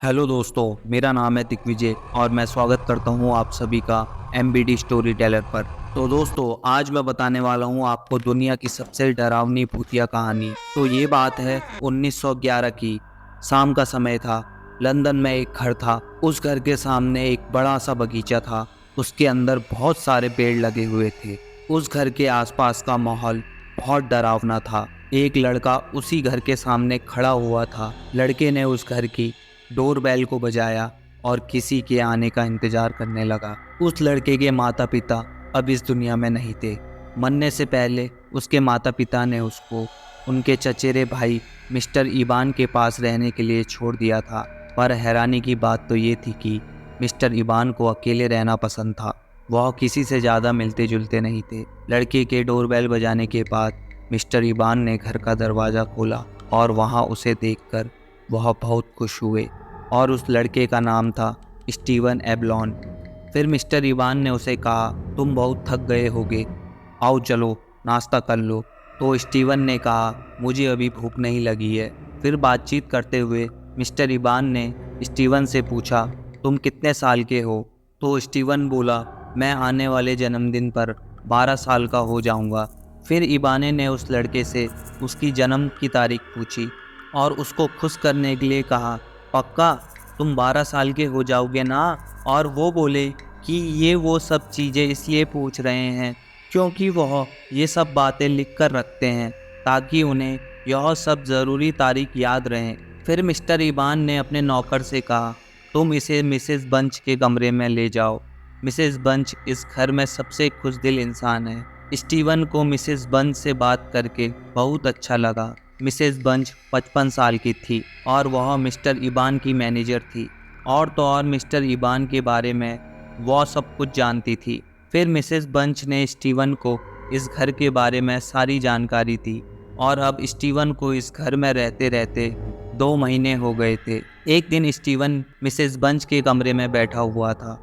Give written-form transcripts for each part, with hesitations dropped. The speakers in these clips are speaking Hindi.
हेलो दोस्तों, मेरा नाम है दिग्विजय और मैं स्वागत करता हूं आप सभी का एमबीडी स्टोरी टेलर पर। तो दोस्तों, आज मैं बताने वाला हूं आपको दुनिया की सबसे डरावनी भूतिया कहानी। तो ये बात है 1911 की। शाम का समय था। लंदन में एक घर था। उस घर के सामने एक बड़ा सा बगीचा था। उसके अंदर बहुत सारे पेड़ लगे हुए थे। उस घर के आसपास का माहौल बहुत डरावना था। एक लड़का उसी घर के सामने खड़ा हुआ था। लड़के ने उस घर की डोरबेल को बजाया और किसी के आने का इंतजार करने लगा। उस लड़के के माता पिता अब इस दुनिया में नहीं थे। मरने से पहले उसके माता पिता ने उसको उनके चचेरे भाई मिस्टर इबान के पास रहने के लिए छोड़ दिया था। पर हैरानी की बात तो ये थी कि मिस्टर इबान को अकेले रहना पसंद था। वह किसी से ज़्यादा मिलते जुलते नहीं थे। लड़के के डोरबेल बजाने के बाद मिस्टर इबान ने घर का दरवाज़ा खोला और वहाँ उसे देखकर वह बहुत खुश हुए और उस लड़के का नाम था स्टीवन एबलॉन। फिर मिस्टर इवान ने उसे कहा, तुम बहुत थक गए होगे, आओ चलो नाश्ता कर लो। तो स्टीवन ने कहा, मुझे अभी भूख नहीं लगी है। फिर बातचीत करते हुए मिस्टर इवान ने स्टीवन से पूछा, तुम कितने साल के हो? तो स्टीवन बोला, मैं आने वाले जन्मदिन पर 12 साल का हो जाऊंगा। फिर इबाने ने उस लड़के से उसकी जन्म की तारीख पूछी और उसको खुश करने के लिए कहा, पक्का तुम 12 साल के हो जाओगे ना? और वो बोले कि ये वो सब चीज़ें इसलिए पूछ रहे हैं क्योंकि वह ये सब बातें लिख कर रखते हैं ताकि उन्हें यह सब ज़रूरी तारीख याद रहें। फिर मिस्टर इबान ने अपने नौकर से कहा, तुम इसे मिसेस बंच के कमरे में ले जाओ। मिसेस बंच इस घर में सबसे खुशदिल इंसान है। स्टीवन को मिसेस बंच से बात करके बहुत अच्छा लगा। मिसेस बंच 55 साल की थी और वह मिस्टर इबान की मैनेजर थी। और तो और मिस्टर इबान के बारे में वह सब कुछ जानती थी। फिर मिसेस बंच ने स्टीवन को इस घर के बारे में सारी जानकारी दी और अब स्टीवन को इस घर में रहते रहते 2 महीने हो गए थे। एक दिन स्टीवन मिसेस बंच के कमरे में बैठा हुआ था।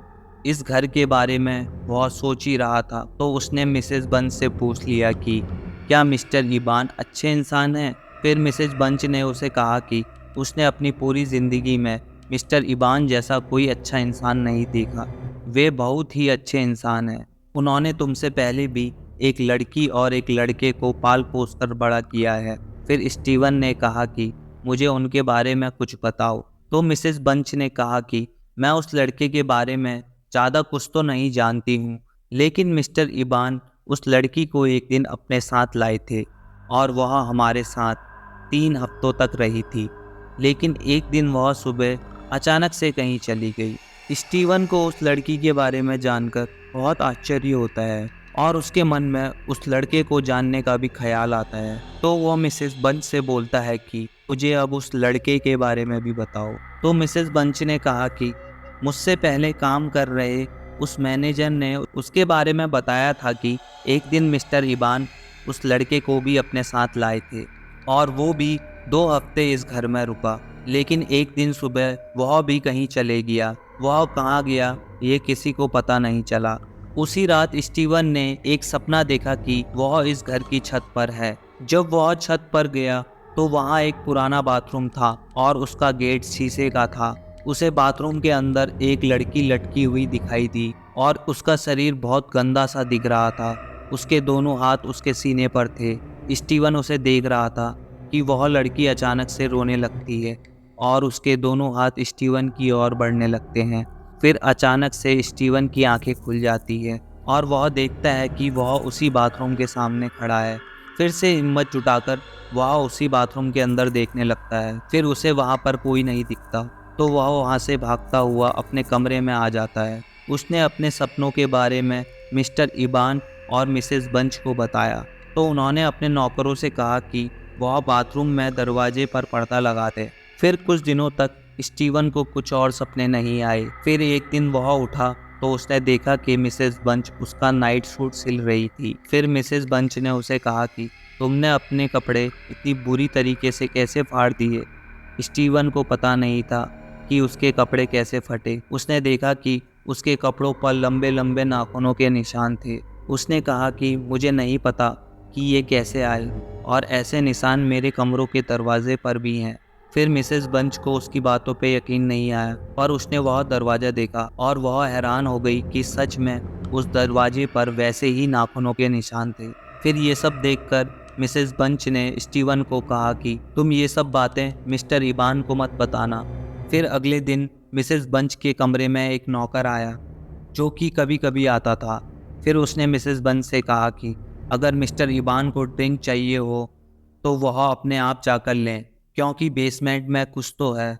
इस घर के बारे में वह सोच ही रहा था तो उसने मिसेस बंच से पूछ लिया कि क्या मिस्टर इबान अच्छे इंसान हैं। फिर मिसेज बंच ने उसे कहा कि उसने अपनी पूरी ज़िंदगी में मिस्टर इबान जैसा कोई अच्छा इंसान नहीं देखा। वे बहुत ही अच्छे इंसान हैं। उन्होंने तुमसे पहले भी एक लड़की और एक लड़के को पाल पोस कर बड़ा किया है। फिर स्टीवन ने कहा कि मुझे उनके बारे में कुछ बताओ। तो मिसेस बंच ने कहा कि मैं उस लड़के के बारे में ज़्यादा कुछ तो नहीं जानती हूँ, लेकिन मिस्टर इबान उस लड़की को एक दिन अपने साथ लाए थे और वह हमारे साथ 3 हफ्तों तक रही थी। लेकिन एक दिन वह सुबह अचानक से कहीं चली गई। स्टीवन को उस लड़की के बारे में जानकर बहुत आश्चर्य होता है और उसके मन में उस लड़के को जानने का भी ख्याल आता है। तो वह मिसेस बंच से बोलता है कि मुझे अब उस लड़के के बारे में भी बताओ। तो मिसेस बंच ने कहा कि मुझसे पहले काम कर रहे उस मैनेजर ने उसके बारे में बताया था कि एक दिन मिस्टर इबान उस लड़के को भी अपने साथ लाए थे और वो भी 2 हफ्ते इस घर में रुका। लेकिन एक दिन सुबह वह भी कहीं चले गया। वह कहाँ गया ये किसी को पता नहीं चला। उसी रात स्टीवन ने एक सपना देखा कि वह इस घर की छत पर है। जब वह छत पर गया तो वहाँ एक पुराना बाथरूम था और उसका गेट शीशे का था। उसे बाथरूम के अंदर एक लड़की लटकी हुई दिखाई दी और उसका शरीर बहुत गंदा सा दिख रहा था। उसके दोनों हाथ उसके सीने पर थे। स्टीवन उसे देख रहा था कि वह लड़की अचानक से रोने लगती है और उसके दोनों हाथ स्टीवन की ओर बढ़ने लगते हैं। फिर अचानक से स्टीवन की आंखें खुल जाती है और वह देखता है कि वह उसी बाथरूम के सामने खड़ा है। फिर से हिम्मत जुटाकर वह उसी बाथरूम के अंदर देखने लगता है। फिर उसे वहाँ पर कोई नहीं दिखता तो वह वहाँ से भागता हुआ अपने कमरे में आ जाता है। उसने अपने सपनों के बारे में मिस्टर इबान और मिसेस बंच को बताया तो उन्होंने अपने नौकरों से कहा कि वह बाथरूम में दरवाजे पर पर्दा लगा दे। फिर कुछ दिनों तक स्टीवन को कुछ और सपने नहीं आए। फिर एक दिन वह उठा तो उसने देखा कि मिसेस बंच उसका नाइट सूट सिल रही थी। फिर मिसेस बंच ने उसे कहा कि तुमने अपने कपड़े इतनी बुरी तरीके से कैसे फाड़ दिए। स्टीवन को पता नहीं था कि उसके कपड़े कैसे फटे। उसने देखा कि उसके कपड़ों पर लंबे लंबे नाखूनों के निशान थे। उसने कहा कि मुझे नहीं पता कि ये कैसे आए और ऐसे निशान मेरे कमरों के दरवाजे पर भी हैं। फिर मिसेस बंच को उसकी बातों पे यकीन नहीं आया, पर उसने वह दरवाज़ा देखा और वह हैरान हो गई कि सच में उस दरवाजे पर वैसे ही नाखूनों के निशान थे। फिर ये सब देखकर मिसेस बंच ने स्टीवन को कहा कि तुम ये सब बातें मिस्टर इबान को मत बताना। फिर अगले दिन मिसेस बंच के कमरे में एक नौकर आया जो कि कभी कभी आता था। फिर उसने मिसेस बंच से कहा कि अगर मिस्टर इबान को ड्रिंक चाहिए हो तो वह अपने आप जाकर लें, क्योंकि बेसमेंट में कुछ तो है,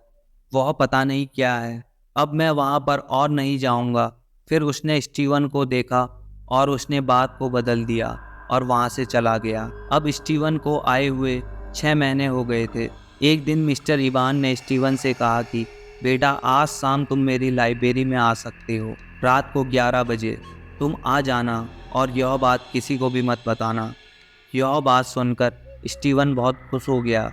वह पता नहीं क्या है। अब मैं वहाँ पर और नहीं जाऊँगा। फिर उसने स्टीवन को देखा और उसने बात को बदल दिया और वहाँ से चला गया। अब स्टीवन को आए हुए 6 महीने हो गए थे। एक दिन मिस्टर इबान ने स्टीवन से कहा कि बेटा, आज शाम तुम मेरी लाइब्रेरी में आ सकते हो, रात को 11 बजे तुम आ जाना और यह बात किसी को भी मत बताना। यह बात सुनकर स्टीवन बहुत खुश हो गया।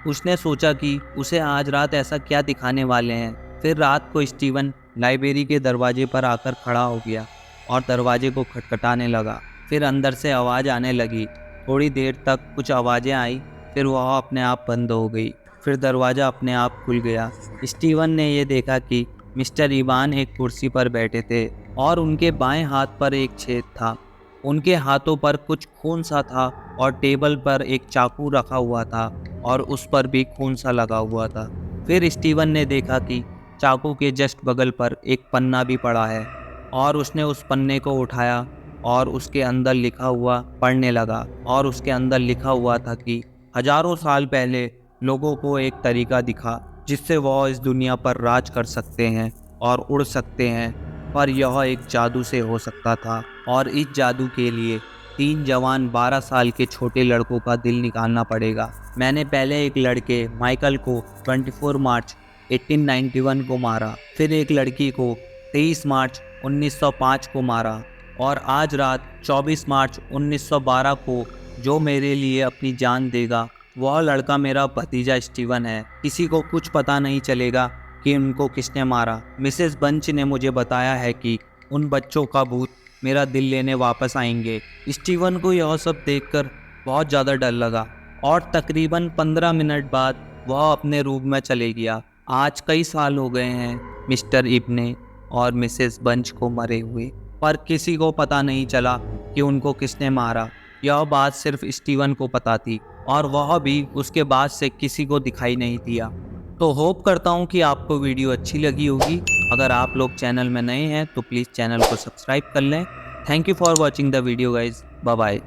उसने सोचा कि उसे आज रात ऐसा क्या दिखाने वाले हैं। फिर रात को स्टीवन लाइब्रेरी के दरवाजे पर आकर खड़ा हो गया और दरवाजे को खटखटाने लगा। फिर अंदर से आवाज़ आने लगी। थोड़ी देर तक कुछ आवाज़ें आई, फिर वह अपने आप बंद हो गई। फिर दरवाज़ा अपने आप खुल गया। स्टीवन ने यह देखा कि मिस्टर इबान एक कुर्सी पर बैठे थे और उनके बाएं हाथ पर एक छेद था। उनके हाथों पर कुछ खून सा था और टेबल पर एक चाकू रखा हुआ था और उस पर भी खून सा लगा हुआ था। फिर स्टीवन ने देखा कि चाकू के जस्ट बगल पर एक पन्ना भी पड़ा है और उसने उस पन्ने को उठाया और उसके अंदर लिखा हुआ पढ़ने लगा। और उसके अंदर लिखा हुआ था कि हजारों साल पहले लोगों को एक तरीका दिखा जिससे वह इस दुनिया पर राज कर सकते हैं और उड़ सकते हैं, पर यह एक जादू से हो सकता था और इस जादू के लिए 3 जवान 12 साल के छोटे लड़कों का दिल निकालना पड़ेगा। मैंने पहले एक लड़के माइकल को 24 मार्च 1891 को मारा, फिर एक लड़की को 23 मार्च 1905 को मारा और आज रात 24 मार्च 1912 को जो मेरे लिए अपनी जान देगा वह लड़का मेरा भतीजा स्टीवन है। किसी को कुछ पता नहीं चलेगा कि उनको किसने मारा। मिसेस बंच ने मुझे बताया है कि उन बच्चों का भूत मेरा दिल लेने वापस आएंगे। स्टीवन को यह सब देखकर बहुत ज़्यादा डर लगा और तकरीबन 15 मिनट बाद वह अपने रूम में चले गया। आज कई साल हो गए हैं मिस्टर इब्ने और मिसेस बंच को मरे हुए, पर किसी को पता नहीं चला कि उनको किसने मारा। यह बात सिर्फ स्टीवन को पता थी और वह भी उसके बाद से किसी को दिखाई नहीं दिया। तो होप करता हूँ कि आपको वीडियो अच्छी लगी होगी। अगर आप लोग चैनल में नए हैं तो प्लीज़ चैनल को सब्सक्राइब कर लें। Thank you for watching the video guys. Bye bye.